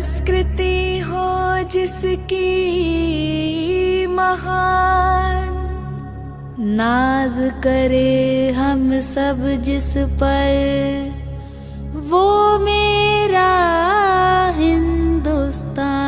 संस्कृति हो जिसकी महान, नाज करे हम सब जिस पर, वो मेरा हिंदुस्तान।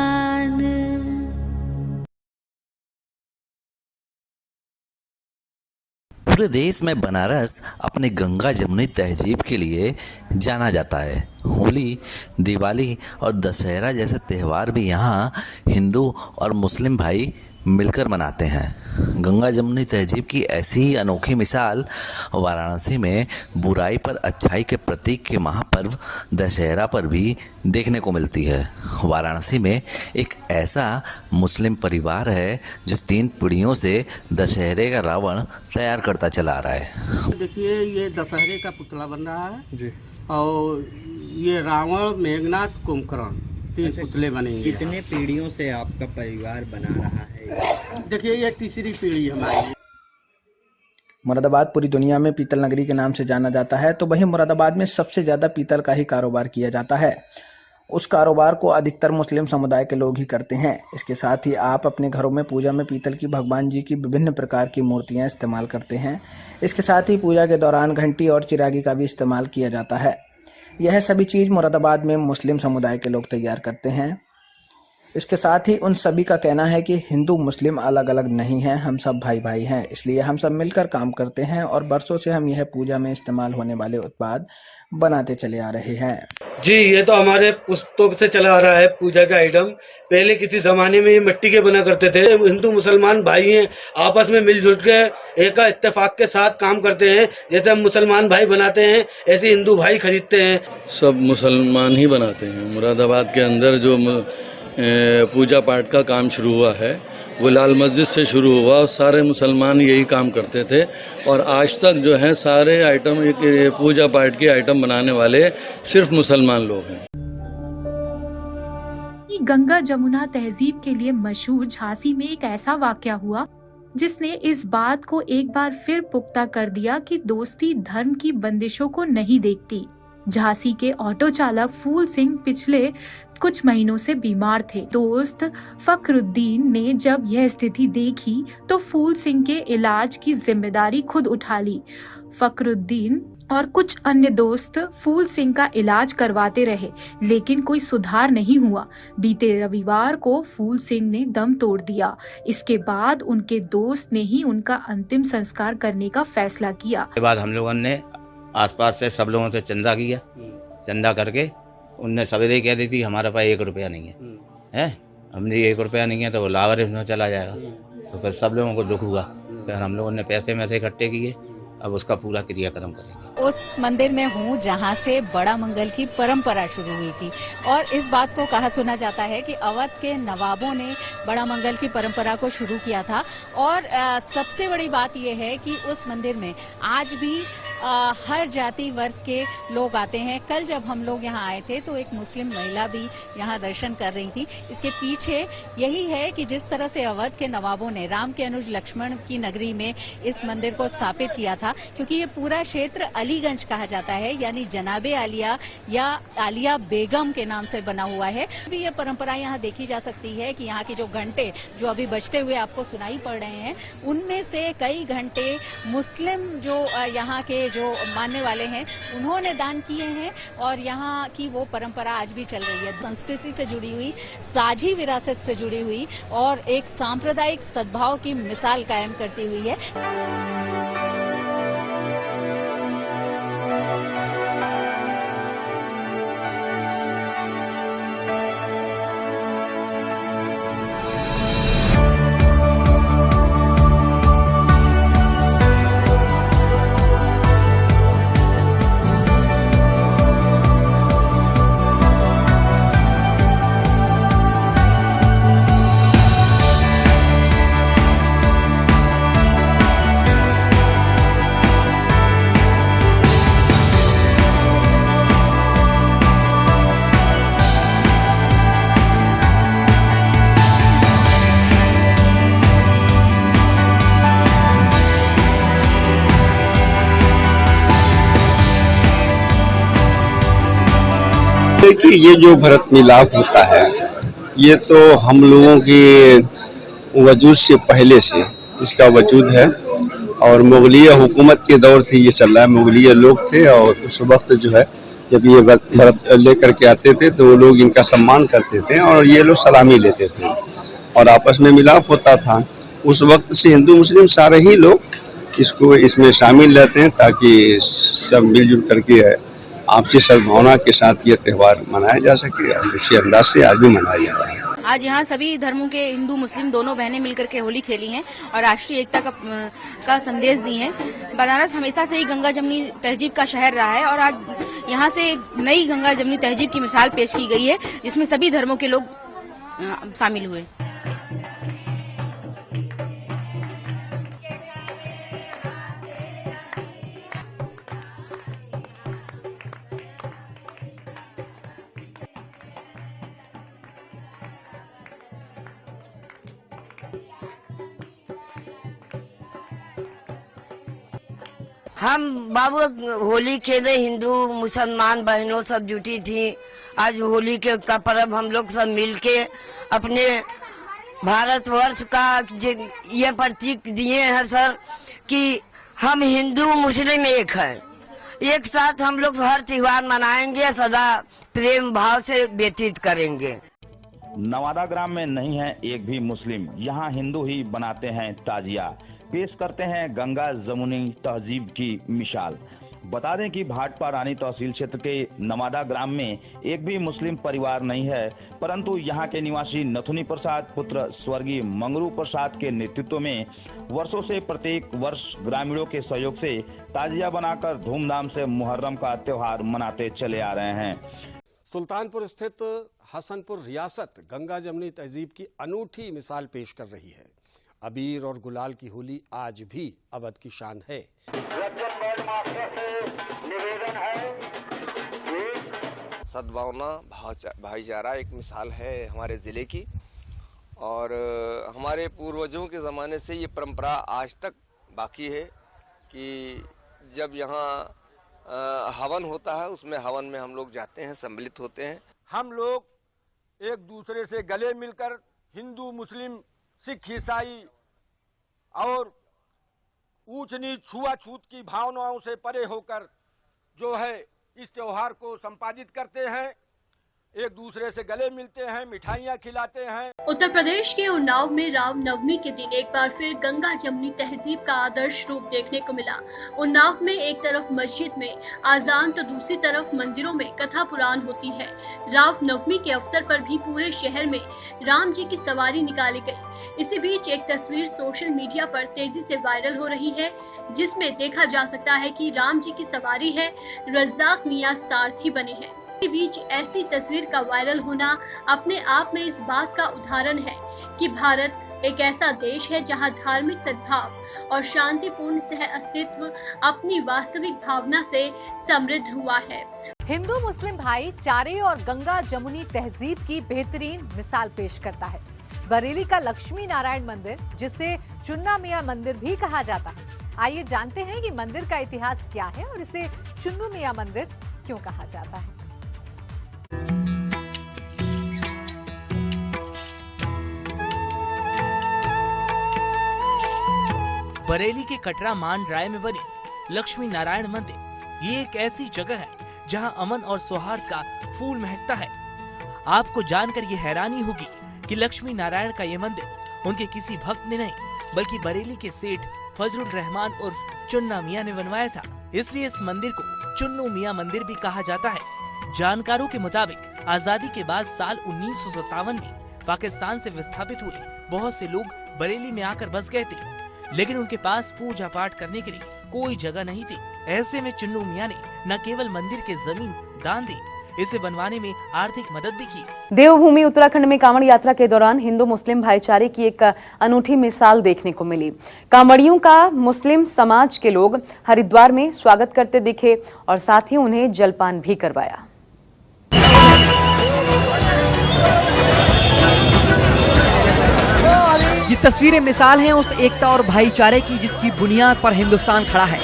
पूरे देश में बनारस अपनी गंगा जमुनी तहजीब के लिए जाना जाता है। होली, दिवाली और दशहरा जैसे त्यौहार भी यहाँ हिंदू और मुस्लिम भाई मिलकर मनाते हैं। गंगा जमुनी तहजीब की ऐसी ही अनोखी मिसाल वाराणसी में बुराई पर अच्छाई के प्रतीक के महापर्व दशहरा पर भी देखने को मिलती है। वाराणसी में एक ऐसा मुस्लिम परिवार है जो 3 पीढ़ियों से दशहरे का रावण तैयार करता चला आ रहा है। देखिए, ये दशहरे का पुतला बन रहा है जी। और ये रावण, मेघनाथ, कुंभकर्ण 3 पुतले बनेंगे। कितने पीढ़ियों से आपका परिवार बना रहा है? देखिए, ये तीसरी पीढ़ी हमारी। मुरादाबाद पूरी दुनिया में पीतल नगरी के नाम से जाना जाता है, तो वहीं मुरादाबाद में सबसे ज़्यादा पीतल का ही कारोबार किया जाता है। उस कारोबार को अधिकतर मुस्लिम समुदाय के लोग ही करते हैं। इसके साथ ही आप अपने घरों में पूजा में पीतल की भगवान जी की विभिन्न प्रकार की मूर्तियां इस्तेमाल करते हैं। इसके साथ ही पूजा के दौरान घंटी और चिरागी का भी इस्तेमाल किया जाता है। यह सभी चीज़ मुरादाबाद में मुस्लिम समुदाय के लोग तैयार करते हैं। इसके साथ ही उन सभी का कहना है कि हिंदू मुस्लिम अलग अलग नहीं हैं, हम सब भाई भाई हैं। इसलिए हम सब मिलकर काम करते हैं और बरसों से हम यह पूजा में इस्तेमाल होने वाले उत्पाद बनाते चले आ रहे हैं। जी, ये तो हमारे पुस्तकों से चला आ रहा है पूजा का आइटम। पहले किसी जमाने में ये मिट्टी के बना करते थे। हिंदू मुसलमान भाई हैं, आपस में मिलजुल के एक इत्तेफाक के साथ काम करते हैं। जैसे हम मुसलमान भाई बनाते हैं, ऐसे हिंदू भाई खरीदते हैं। सब मुसलमान ही बनाते हैं। मुरादाबाद के अंदर जो पूजा पाठ का काम शुरू हुआ है वो लाल मस्जिद से शुरू हुआ और सारे मुसलमान यही काम करते थे। और आज तक जो है सारे आइटम पूजा पाठ के आइटम बनाने वाले सिर्फ मुसलमान लोग हैं। गंगा जमुना तहजीब के लिए मशहूर झांसी में एक ऐसा वाकया हुआ जिसने इस बात को एक बार फिर पुख्ता कर दिया कि दोस्ती धर्म की बंदिशों को नहीं देखती। झांसी के ऑटो चालक फूल सिंह पिछले कुछ महीनों से बीमार थे। दोस्त फखरुद्दीन ने जब यह स्थिति देखी तो फूल सिंह के इलाज की जिम्मेदारी खुद उठा ली। फखरुद्दीन और कुछ अन्य दोस्त फूल सिंह का इलाज करवाते रहे, लेकिन कोई सुधार नहीं हुआ। बीते रविवार को फूल सिंह ने दम तोड़ दिया। इसके बाद उनके दोस्त ने ही उनका अंतिम संस्कार करने का फैसला किया। के बाद हम लोगों ने आसपास से सब लोगों से चंदा किया। चंदा करके उनने सवेरे कह दी थी हमारे पास 1 रुपया नहीं है। हमने 1 रुपया नहीं है तो वो लावारिस में चला जाएगा। तो फिर सब लोगों को दुख हुआ। फिर हम लोगों ने पैसे में से इकट्ठे किए। अब उसका पूरा क्रियाक्रम करेंगे। उस मंदिर में हूँ जहाँ से बड़ा मंगल की परंपरा शुरू हुई थी और इस बात को कहा सुना जाता है कि अवध के नवाबों ने बड़ा मंगल की परंपरा को शुरू किया था। और सबसे बड़ी बात यह है कि उस मंदिर में आज भी हर जाति वर्ग के लोग आते हैं। कल जब हम लोग यहाँ आए थे तो एक मुस्लिम महिला भी यहाँ दर्शन कर रही थी। इसके पीछे यही है कि जिस तरह से अवध के नवाबों ने राम के अनुज लक्ष्मण की नगरी में इस मंदिर को स्थापित किया था, क्योंकि ये पूरा क्षेत्र अलीगंज कहा जाता है, यानी जनाबे आलिया या आलिया बेगम के नाम से बना हुआ है। अभी ये परंपरा यहाँ देखी जा सकती है कि यहाँ की जो घंटे जो अभी बजते हुए आपको सुनाई पड़ रहे हैं, उनमें से कई घंटे मुस्लिम जो यहाँ के जो मानने वाले हैं उन्होंने दान किए हैं और यहाँ की वो परंपरा आज भी चल रही है। संस्कृति से जुड़ी हुई, साझी विरासत से जुड़ी हुई और एक सांप्रदायिक सद्भाव की मिसाल कायम करती हुई है। है कि ये जो भरत मिलाप होता है ये तो हम लोगों के वजूद से पहले से इसका वजूद है और मुगलिया हुकूमत के दौर से ये चल रहा है। मुगलिया लोग थे और उस वक्त जो है जब ये भरत लेकर के आते थे तो वो लोग इनका सम्मान करते थे और ये लोग सलामी लेते थे और आपस में मिलाप होता था। उस वक्त से हिंदू मुस्लिम सारे ही लोग इसमें शामिल रहते हैं ताकि सब मिलजुल करके आपसी सद्भावना के साथ ये त्यौहार मनाया जा सके और इसी अंदाज से आज भी मनाया जा रहा है। आज यहाँ सभी धर्मों के हिंदू मुस्लिम दोनों बहनें मिलकर के होली खेली हैं और राष्ट्रीय एकता का संदेश दी हैं। बनारस हमेशा से ही गंगा जमुनी तहजीब का शहर रहा है और आज यहाँ से एक नई गंगा जमुनी तहजीब की मिसाल पेश की गई है जिसमें सभी धर्मों के लोग शामिल हुए। हम बाबू होली खेले, हिंदू मुसलमान बहनों सब जुटी थी। आज होली का पर्व हम लोग सब मिलके अपने भारतवर्ष का ये प्रतीक दिए हैं सर कि हम हिंदू मुस्लिम एक हैं। एक साथ हम लोग हर त्योहार मनाएंगे, सदा प्रेम भाव से व्यतीत करेंगे। नवादा ग्राम में नहीं है एक भी मुस्लिम, यहाँ हिंदू ही बनाते हैं ताजिया। पेश करते हैं गंगा जमुनी तहजीब की मिसाल। बता दें कि भाटपा रानी तहसील क्षेत्र के नवादा ग्राम में एक भी मुस्लिम परिवार नहीं है, परंतु यहाँ के निवासी नथुनी प्रसाद पुत्र स्वर्गीय मंगरू प्रसाद के नेतृत्व में वर्षों से प्रत्येक वर्ष ग्रामीणों के सहयोग से ताजिया बनाकर धूमधाम से मुहर्रम का त्योहार मनाते चले आ रहे हैं। सुल्तानपुर स्थित हसनपुर रियासत गंगा जमुनी तहजीब की अनूठी मिसाल पेश कर रही है। अबीर और गुलाल की होली आज भी अवध की शान है। सद्भावना भाईचारा एक मिसाल है हमारे ज़िले की और हमारे पूर्वजों के ज़माने से ये परंपरा आज तक बाकी है कि जब यहाँ हवन होता है उसमें हवन में हम लोग जाते हैं, सम्मिलित होते हैं। हम लोग एक दूसरे से गले मिलकर हिंदू मुस्लिम सिख ईसाई और ऊंच नीच छुआछूत की भावनाओं से परे होकर जो है इस त्योहार को संपादित करते हैं, एक दूसरे से गले मिलते हैं, मिठाइयाँ खिलाते हैं। उत्तर प्रदेश के उन्नाव में रामनवमी के दिन एक बार फिर गंगा जमुनी तहजीब का आदर्श रूप देखने को मिला। उन्नाव में एक तरफ मस्जिद में आजान तो दूसरी तरफ मंदिरों में कथा पुराण होती है। रामनवमी के अवसर पर भी पूरे शहर में राम जी की सवारी निकाली गई। इसी बीच एक तस्वीर सोशल मीडिया पर तेजी से वायरल हो रही है जिसमें देखा जा सकता है कि राम जी की सवारी है, रज्जाक मियां सारथी बने हैं। के बीच ऐसी तस्वीर का वायरल होना अपने आप में इस बात का उदाहरण है कि भारत एक ऐसा देश है जहां धार्मिक सद्भाव और शांतिपूर्ण सह अस्तित्व अपनी वास्तविक भावना से समृद्ध हुआ है। हिंदू मुस्लिम भाईचारे और गंगा जमुनी तहजीब की बेहतरीन मिसाल पेश करता है बरेली का लक्ष्मी नारायण मंदिर, जिसे चुन्ना मियां मंदिर भी कहा जाता है। आइए जानते हैं कि मंदिर का इतिहास क्या है और इसे चुन्नू मियां मंदिर क्यों कहा जाता है। बरेली के कटरा मान राय में बनी लक्ष्मी नारायण मंदिर ये एक ऐसी जगह है जहां अमन और सौहार्द का फूल महकता है। आपको जानकर ये हैरानी होगी कि लक्ष्मी नारायण का ये मंदिर उनके किसी भक्त ने नहीं बल्कि बरेली के सेठ फजलुर रहमान उर्फ चुन्ना मियां ने बनवाया था। इसलिए इस मंदिर को चुन्नू मियां मंदिर भी कहा जाता है। जानकारों के मुताबिक आजादी के बाद साल 1957 में पाकिस्तान से विस्थापित हुए बहुत से लोग बरेली में आकर बस गए थे, लेकिन उनके पास पूजा पाठ करने के लिए कोई जगह नहीं थी। ऐसे में चुन्नू मियां ने न केवल मंदिर के जमीन दान दी, इसे बनवाने में आर्थिक मदद भी की। देवभूमि उत्तराखंड में कांवड़ यात्रा के दौरान हिंदू मुस्लिम भाईचारे की एक अनूठी मिसाल देखने को मिली। कांवड़ियों का मुस्लिम समाज के लोग हरिद्वार में स्वागत करते दिखे और साथ ही उन्हें जलपान भी करवाया। ये तस्वीरें मिसाल हैं उस एकता और भाईचारे की जिसकी बुनियाद पर हिंदुस्तान खड़ा है।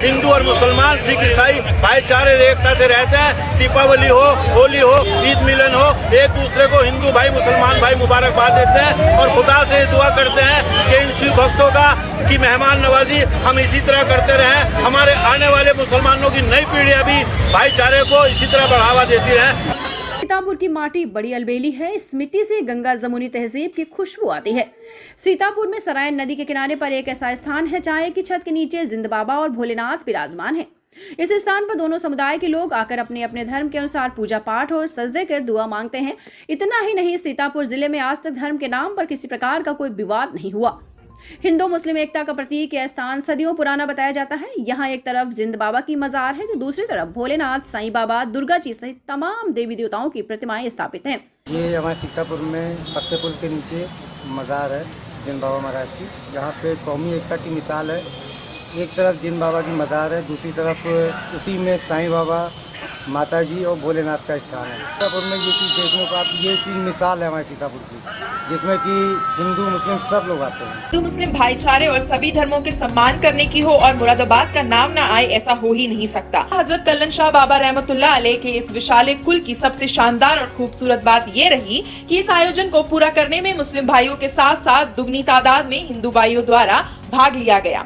हिंदू और मुसलमान, सिख, ईसाई भाईचारे एकता से रहते हैं। दीपावली हो, होली हो, ईद मिलन हो, एक दूसरे को हिंदू भाई मुसलमान भाई मुबारकबाद देते हैं और खुदा से दुआ करते हैं कि इन शिव भक्तों की मेहमान नवाजी हम इसी तरह करते रहें। हमारे आने वाले मुसलमानों की नई पीढ़ियां भी भाईचारे को इसी तरह बढ़ावा देती रहें। सीतापुर की माटी बड़ी अलबेली है। इस मिट्टी से गंगा जमुनी तहजीब की खुशबू आती है। सीतापुर में सरायन नदी के किनारे पर एक ऐसा स्थान है जहाँ एक ही छत के नीचे जिंद बाबा और भोलेनाथ विराजमान है। इस स्थान पर दोनों समुदाय के लोग आकर अपने अपने धर्म के अनुसार पूजा पाठ और सजदे कर दुआ मांगते हैं। इतना ही नहीं, सीतापुर जिले में आज तक धर्म के नाम पर किसी प्रकार का कोई विवाद नहीं हुआ। हिंदू मुस्लिम एकता का प्रतीक यह स्थान सदियों पुराना बताया जाता है। यहाँ एक तरफ जिंद बाबा की मजार है तो दूसरी तरफ भोलेनाथ, साईं बाबा, दुर्गा जी सहित तमाम देवी देवताओं की प्रतिमाएं स्थापित हैं। ये हमारे सीतापुर में पत्ते पुल के नीचे मजार है जिंद बाबा महाराज की, जहाँ पे कौमी एकता की मिसाल है। एक तरफ जिंद बाबा की मजार है, दूसरी तरफ उसी में साईं बाबा, माता जी और भोलेनाथ का स्थान है। सीतापुर में ये चीज़ देखने को ये चीज़ मिसाल है हमारे सीतापुर की, जिसमें कि हिंदू मुस्लिम सब लोग आते हैं। हिंदू मुस्लिम भाईचारे और सभी धर्मों के सम्मान करने की हो और मुरादाबाद का नाम न आए, ऐसा हो ही नहीं सकता। हजरत कल्लन शाह बाबा रहमतुल्लाह अलैह के इस विशाल कुल की सबसे शानदार और खूबसूरत बात ये रही कि इस आयोजन को पूरा करने में मुस्लिम भाइयों के साथ साथ दुगनी तादाद में हिंदू भाइयों द्वारा भाग लिया गया।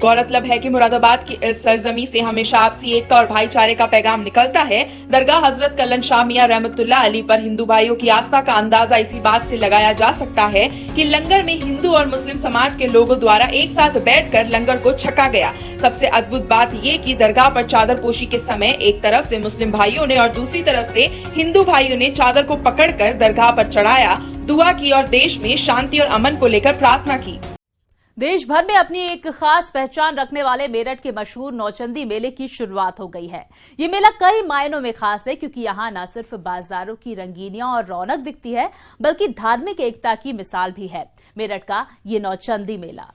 गौरतलब है कि मुरादाबाद की इस सरजमी से हमेशा आपसी एकता और भाईचारे का पैगाम निकलता है। दरगाह हजरत कल्लन शाह मियां रहमतुल्लाह अली पर हिंदू भाइयों की आस्था का अंदाजा इसी बात से लगाया जा सकता है कि लंगर में हिंदू और मुस्लिम समाज के लोगों द्वारा एक साथ बैठकर लंगर को छका गया। सबसे अद्भुत बात ये कि दरगाह पर चादर पोशी के समय एक तरफ से मुस्लिम भाइयों ने और दूसरी तरफ से हिंदू भाइयों ने चादर को पकड़कर दरगाह पर चढ़ाया, दुआ की और देश में शांति और अमन को लेकर प्रार्थना की। देश भर में अपनी एक खास पहचान रखने वाले मेरठ के मशहूर नौचंदी मेले की शुरुआत हो गई है। ये मेला कई मायनों में खास है क्योंकि यहाँ न सिर्फ बाजारों की रंगीनियां और रौनक दिखती है बल्कि धार्मिक एकता की मिसाल भी है। मेरठ का ये नौचंदी मेला,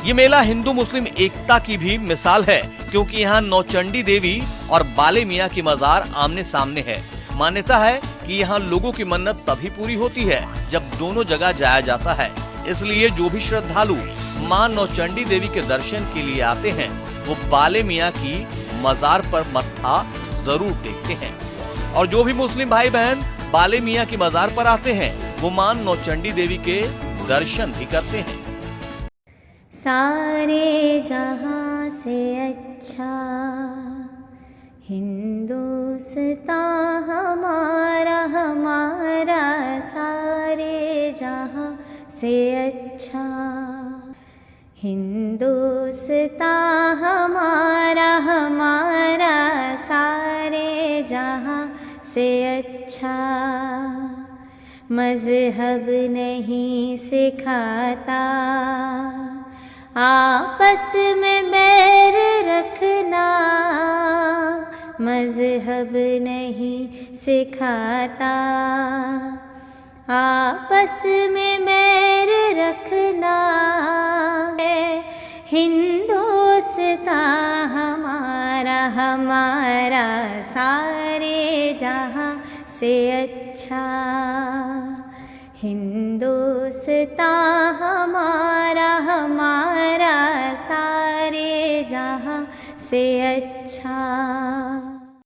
ये मेला हिंदू मुस्लिम एकता की भी मिसाल है क्योंकि यहाँ नौचंडी देवी और बाले मियाँ की मजार आमने सामने है। मान्यता है कि यहाँ लोगों की मन्नत तभी पूरी होती है जब दोनों जगह जाया जाता है। इसलिए जो भी श्रद्धालु मां नौचंडी देवी के दर्शन के लिए आते हैं वो बाले मियाँ की मजार पर मत्था जरूर टेकते हैं और जो भी मुस्लिम भाई बहन बाले मियाँ की मजार पर आते हैं वो मां नौचंडी देवी के दर्शन भी करते हैं। सारे जहां से अच्छा हिंदुस्तान हमारा हमारा, सारे जहां से अच्छा हिंदुस्तान हमारा हमारा, सारे जहां से अच्छा। मज़हब नहीं सिखाता आपस में बैर रखना, मज़हब नहीं सिखाता आपस में बैर रखना। हिंदुस्तान हमारा हमारा, सारे जहां से अच्छा हिंदुस्तान हमारा हमारा, सारे जहां से अच्छा।